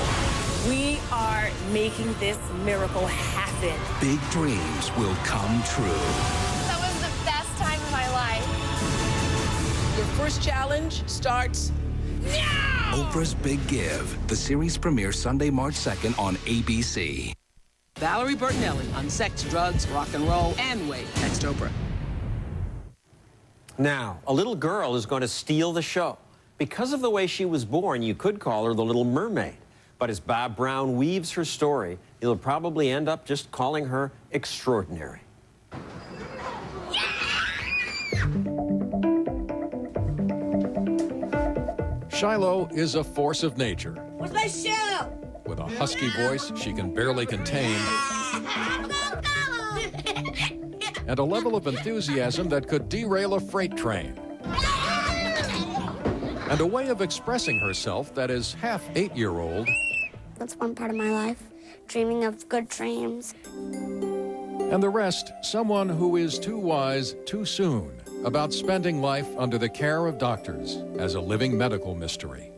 We are making this miracle happen. Big dreams will come true. That was the best time of my life. Your first challenge starts now! Oprah's Big Give. The series premieres Sunday, March 2nd on ABC. Valerie Bertinelli on sex, drugs, rock and roll, and weight. Next Oprah. Now, a little girl is going to steal the show. Because of the way she was born, you could call her the Little Mermaid. But as Bob Brown weaves her story, you'll probably end up just calling her extraordinary. Shiloh is a force of nature. Where's my shoe? With a husky voice she can barely contain, and a level of enthusiasm that could derail a freight train. And a way of expressing herself that is half 8-year-old. That's one part of my life, dreaming of good dreams. And the rest, someone who is too wise too soon about spending life under the care of doctors as a living medical mystery.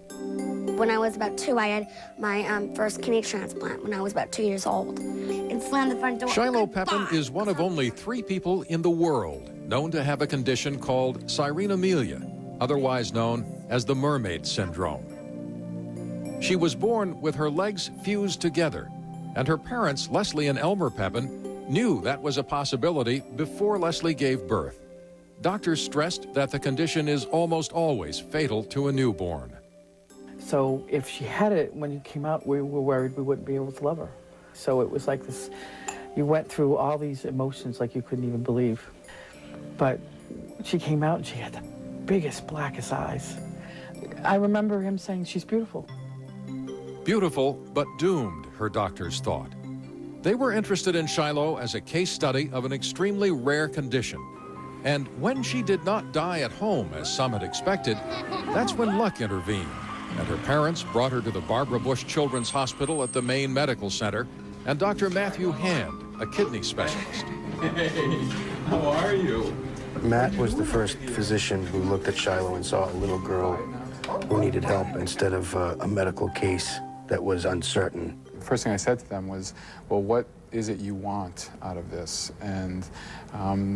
When I was about 2, I had my first kidney transplant when I was about 2 years old. And slammed the front door. Shiloh Pepin is one of only 3 people in the world known to have a condition called Sirenomelia, otherwise known as the Mermaid Syndrome. She was born with her legs fused together, and her parents, Leslie and Elmer Pepin, knew that was a possibility before Leslie gave birth. Doctors stressed that the condition is almost always fatal to a newborn. So if she had it when you came out, we were worried we wouldn't be able to love her. So it was like this, you went through all these emotions like you couldn't even believe. But she came out and she had the biggest, blackest eyes. I remember him saying, she's beautiful. Beautiful, but doomed, her doctors thought. They were interested in Shiloh as a case study of an extremely rare condition. And when she did not die at home, as some had expected, that's when luck intervened, and her parents brought her to the Barbara Bush Children's Hospital at the Maine Medical Center, and Dr. Matthew Hand, a kidney specialist. Hey, how are you? Matt was the first physician who looked at Shiloh and saw a little girl who needed help instead of a medical case that was uncertain. The first thing I said to them was, well, what is it you want out of this? And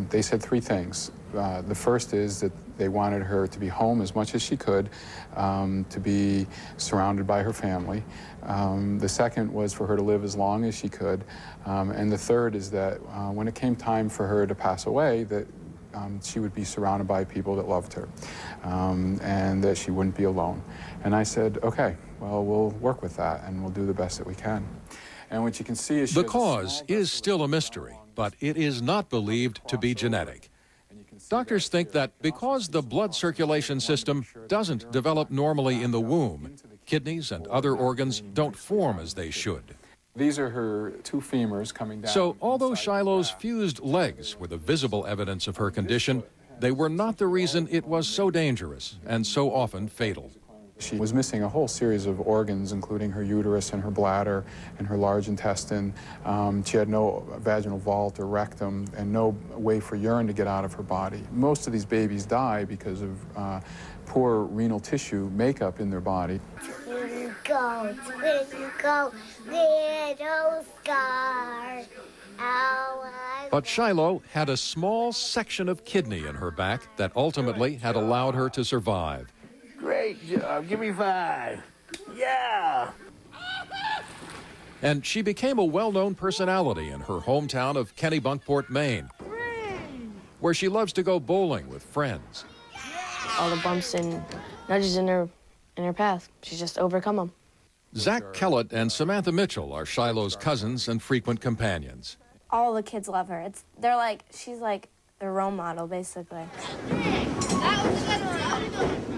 they said three things. The first is that they wanted her to be home as much as she could, to be surrounded by her family. The second was for her to live as long as she could. And the third is that when it came time for her to pass away, that she would be surrounded by people that loved her, and that she wouldn't be alone. And I said, okay, well, we'll work with that, and we'll do the best that we can. And what you can see is the cause is still a mystery, but it is not believed to be genetic. Doctors think that because the blood circulation system doesn't develop normally in the womb, kidneys and other organs don't form as they should. These are her two femurs coming down. So although Shiloh's fused legs were the visible evidence of her condition, they were not the reason it was so dangerous and so often fatal. She was missing a whole series of organs, including her uterus and her bladder and her large intestine. She had no vaginal vault or rectum and no way for urine to get out of her body. Most of these babies die because of poor renal tissue makeup in their body. You go, little star. But Shiloh had a small section of kidney in her back that ultimately had allowed her to survive. Great job. Give me 5. Yeah. And she became a well-known personality in her hometown of Kennebunkport, Maine, where she loves to go bowling with friends. All the bumps and nudges in her path, she's just overcome them. Zach Kellett and Samantha Mitchell are Shiloh's cousins and frequent companions. All the kids love her. She's like their role model, basically.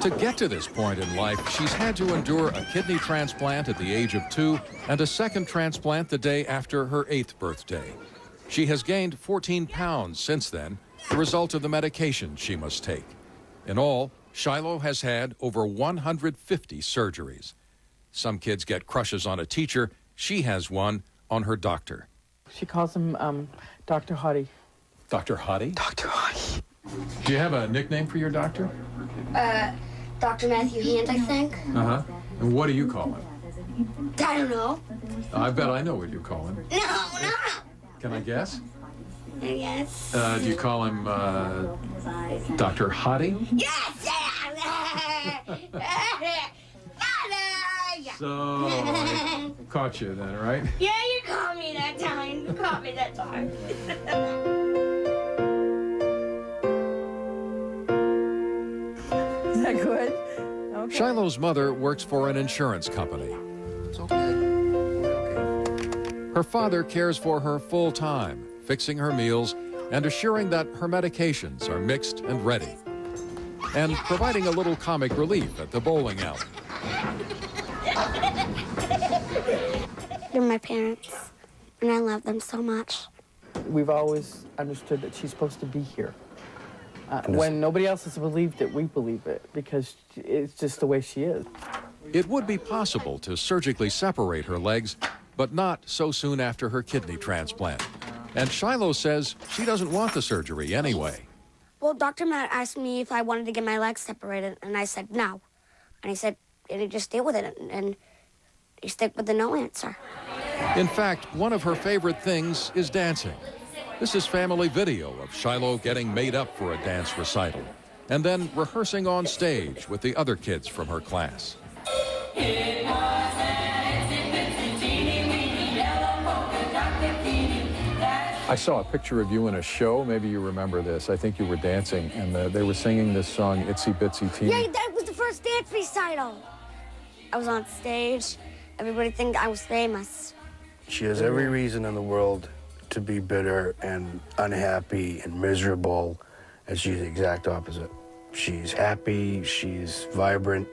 To get to this point in life, she's had to endure a kidney transplant at the age of 2 and a second transplant the day after her 8th birthday. She has gained 14 pounds since then, the result of the medication she must take. In all, Shiloh has had over 150 surgeries. Some kids get crushes on a teacher. She has one on her doctor. She calls him Dr. Hottie. Dr. Hottie? Dr. Hottie. Do you have a nickname for your doctor? Dr. Matthew Hand, I think. Uh-huh. And what do you call him? I don't know. I bet I know what you call him. No. Can I guess? Yes. Do you call him Dr. Hottie? Yes! So, I caught you then, right? Yeah, you caught me that time. Is that good? Okay. Shiloh's mother works for an insurance company. It's okay. Her father cares for her full time, fixing her meals and assuring that her medications are mixed and ready, and providing a little comic relief at the bowling alley. You're my parents, and I love them so much. We've always understood that she's supposed to be here. When nobody else has believed it, we believe it, because it's just the way she is. It would be possible to surgically separate her legs, but not so soon after her kidney transplant. And Shiloh says she doesn't want the surgery anyway. Well, Dr. Matt asked me if I wanted to get my legs separated, and I said no. And he said, just deal with it, and you stick with the no answer. In fact, one of her favorite things is dancing. This is family video of Shiloh getting made up for a dance recital. and then rehearsing on stage with the other kids from her class. I saw a picture of you in a show. Maybe you remember this. I think you were dancing, and they were singing this song, Itsy Bitsy Teeny. Yeah, that was the first dance recital. I was on stage. Everybody think I was famous. She has every reason in the world to be bitter and unhappy and miserable, and she's the exact opposite. She's happy, she's vibrant.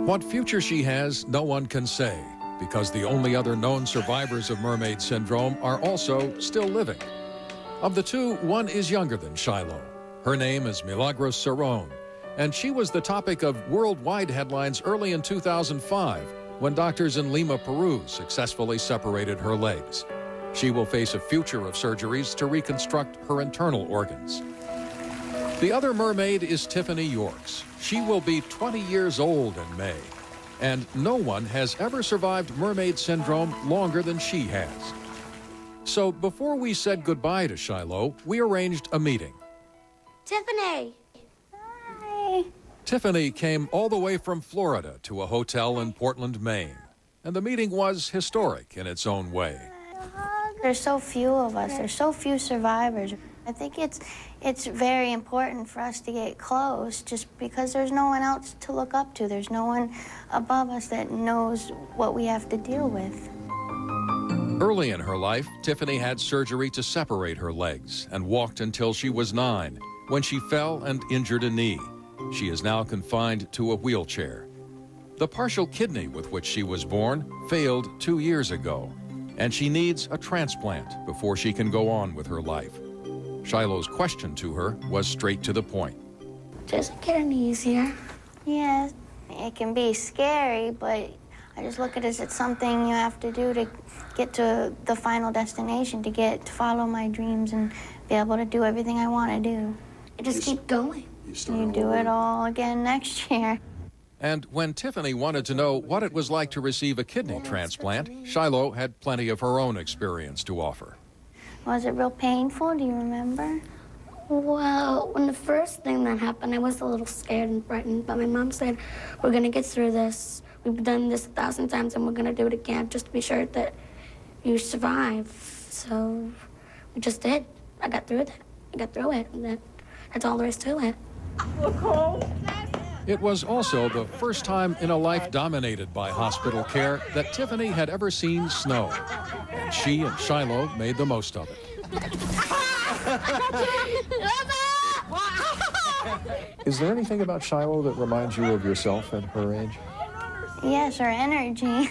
What future she has, no one can say, because the only other known survivors of Mermaid Syndrome are also still living. Of the two, one is younger than Shiloh. Her name is Milagros Cerrone, and she was the topic of worldwide headlines early in 2005 when doctors in Lima, Peru successfully separated her legs. She will face a future of surgeries to reconstruct her internal organs. The other mermaid is Tiffany Yorks. She will be 20 years old in May. And no one has ever survived Mermaid Syndrome longer than she has. So before we said goodbye to Shiloh, we arranged a meeting. Tiffany! Hi! Tiffany came all the way from Florida to a hotel in Portland, Maine. And the meeting was historic in its own way. There's so few of us. There's so few survivors. I think it's very important for us to get close just because there's no one else to look up to. There's no one above us that knows what we have to deal with. Early in her life, Tiffany had surgery to separate her legs and walked until she was 9, when she fell and injured a knee. She is now confined to a wheelchair. The partial kidney with which she was born failed 2 years ago, and she needs a transplant before she can go on with her life. Shiloh's question to her was straight to the point. Does it get any easier? Yeah, it can be scary, but I just look at it as something you have to do to get to the final destination, to follow my dreams and be able to do everything I want to do. I just keep going. You do it all again next year. And when Tiffany wanted to know what it was like to receive a kidney transplant, Shiloh had plenty of her own experience to offer. Was it real painful? Do you remember? Well, when the first thing that happened, I was a little scared and frightened, but my mom said, we're going to get through this. We've done this 1,000 times, and we're going to do it again just to be sure that you survive. So we just did. I got through that. I got through it, and that's all there is to it. It was also the first time in a life dominated by hospital care that Tiffany had ever seen snow. And she and Shiloh made the most of it. Is there anything about Shiloh that reminds you of yourself at her age? Yes, her energy.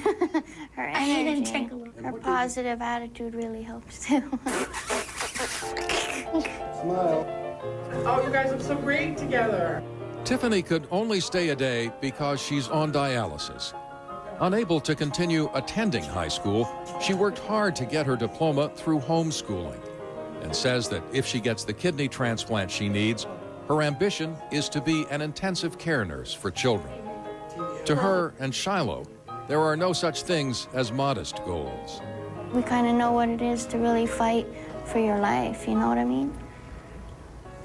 Her energy. Her positive attitude really helps too. Smile. Oh, you guys look so great together. Tiffany could only stay a day because she's on dialysis. Unable to continue attending high school, she worked hard to get her diploma through homeschooling and says that if she gets the kidney transplant she needs, her ambition is to be an intensive care nurse for children. To her and Shiloh, there are no such things as modest goals. We kind of know what it is to really fight for your life, you know what I mean?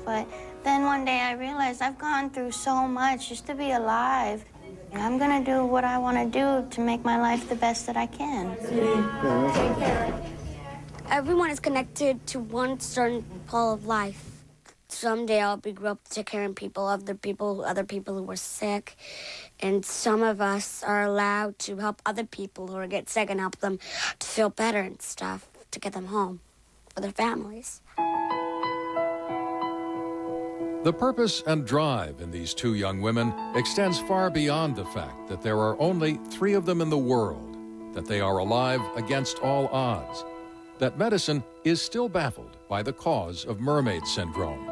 But then one day I realized I've gone through so much just to be alive. And I'm gonna do what I wanna do to make my life the best that I can. Everyone is connected to one certain pole of life. Someday I'll grow up to take care of other people who are sick. And some of us are allowed to help other people who get sick and help them to feel better and stuff, to get them home for their families. The purpose and drive in these two young women extends far beyond the fact that there are only 3 of them in the world, that they are alive against all odds, that medicine is still baffled by the cause of Mermaid Syndrome.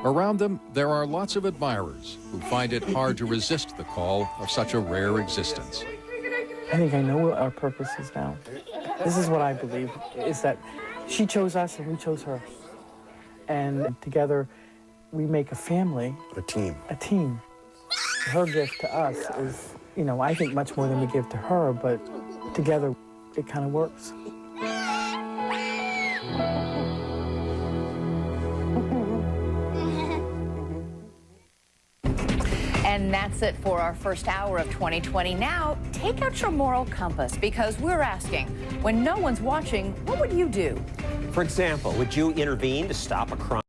Around them, there are lots of admirers who find it hard to resist the call of such a rare existence. I think I know what our purpose is now. This is what I believe, is that she chose us and we chose her. And together, we make a family. A team. A team. Her gift to us is, I think much more than we give to her, but together it kind of works. And that's it for our first hour of 2020. Now, take out your moral compass, because we're asking, when no one's watching, what would you do? For example, would you intervene to stop a crime?